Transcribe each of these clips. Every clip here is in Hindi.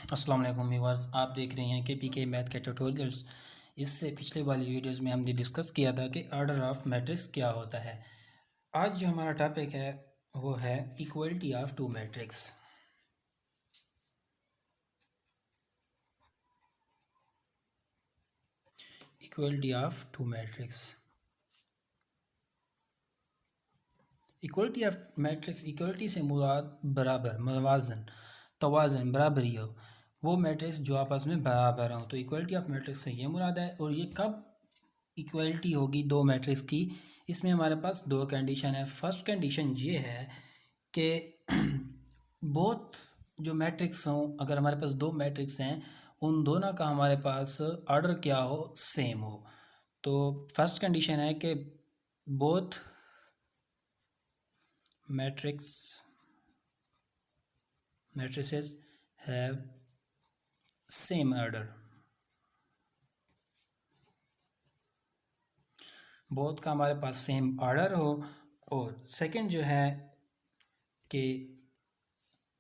अस्सलाम वालेकुम व्यूअर्स, आप देख रहे हैं के मैथ के ट्यूटोरियल्स। इससे पिछले वाली वीडियोस में हमने डिस्कस किया था कि ऑर्डर ऑफ मैट्रिक्स क्या होता है। आज जो हमारा टॉपिक है वो है equality of two matrix. Equality of two matrix. Equality of matrix, equality से मुराद बराबर, मवाजन, तवाज़न, बराबरी हो, वो मैट्रिक्स जो आपस में बराबर हों। तो इक्वलिटी ऑफ मैट्रिक्स से ये मुराद है। और ये कब इक्वलिटी होगी दो मैट्रिक्स की? इसमें हमारे पास दो कंडीशन है। फर्स्ट कंडीशन ये है कि बोथ जो मैट्रिक्स हों, अगर हमारे पास दो मैट्रिक्स हैं, उन दोनों का हमारे पास ऑर्डर क्या हो, सेम हो। तो फर्स्ट कंडीशन है कि both matrices have same order। Both का हमारे पास सेम ऑर्डर हो। और सेकंड जो है कि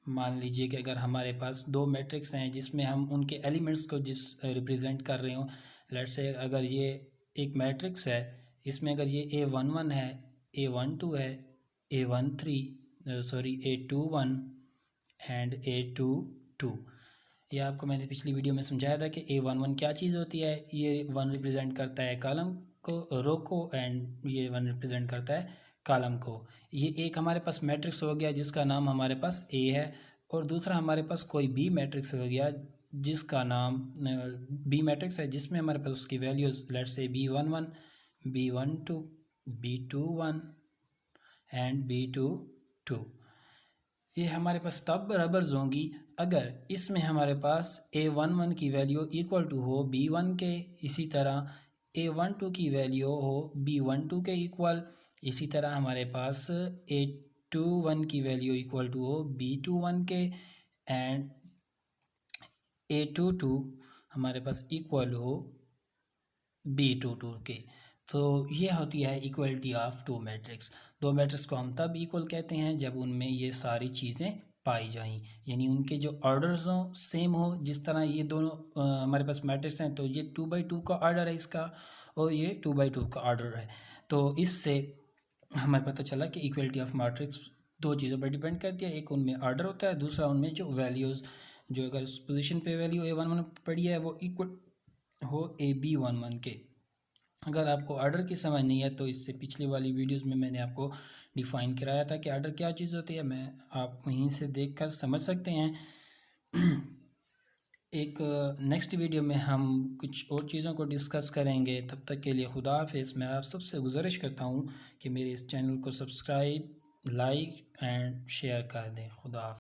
मान लीजिए कि अगर हमारे पास दो मैट्रिक्स हैं जिसमें हम उनके एलिमेंट्स को रिप्रेजेंट कर रहे हो। लेट्स से अगर ये एक मैट्रिक्स है, इसमें अगर ये A11 है, A12 है, A21 एंड A22। ये आपको मैंने पिछली वीडियो में समझाया था कि A11 क्या चीज़ होती है। ये 1 रिप्रेजेंट करता है कॉलम को, रो को, एंड ये 1 रिप्रेजेंट करता है कॉलम को। ये एक हमारे पास मैट्रिक्स हो गया जिसका नाम हमारे पास A है। और दूसरा हमारे पास कोई B मैट्रिक्स हो गया जिसका नाम B मैट्रिक्स है, जिसमें हमारे पास उसकी values let's say B11, B12, B21 and B22। ये हमारे पास तब बराबर होंगी अगर इसमें हमारे पास A11 की वैल्यू इक्वल टू हो B1 के, इसी तरह A12 की वैल्यू हो B12 के इक्वल, इसी तरह हमारे पास A21 की वैल्यू इक्वल टू हो B21 के, एंड A22 हमारे पास इक्वल हो B22 के। तो ये होती है इक्वलिटी ऑफ टू मैट्रिक्स। दो मैट्रिक्स को हम तब इक्वल कहते हैं जब उनमें ये सारी चीज़ें पाई जाएं, यानी उनके जो ऑर्डर्स हों सेम हो। जिस तरह ये दोनों हमारे पास मैट्रिक्स हैं, तो ये 2/2 का ऑर्डर है इसका, और ये 2/2 का ऑर्डर है। तो इससे हमें पता चला कि इक्वलिटी ऑफ मैट्रिक्स दो चीज़ों पर डिपेंड करती है। एक उनमें ऑर्डर होता है, दूसरा उनमें जो वैल्यूज़, जो अगर उस पोजीशन पे वैल्यू A11 पड़ी है वो इक्वल हो AB11 के। अगर आपको ऑर्डर की समझ नहीं है तो इससे पिछली वाली वीडियोस में मैंने आपको डिफ़ाइन कराया था कि ऑर्डर क्या चीज़ होती है। आप वहीं से देखकर समझ सकते हैं। एक नेक्स्ट वीडियो में हम कुछ और चीज़ों को डिस्कस करेंगे। तब तक के लिए खुदा हाफिज़। मैं आप सबसे गुजारिश करता हूँ कि मेरे इस चैनल को सब्सक्राइब, लाइक एंड शेयर कर दें। खुदा हाफिज़।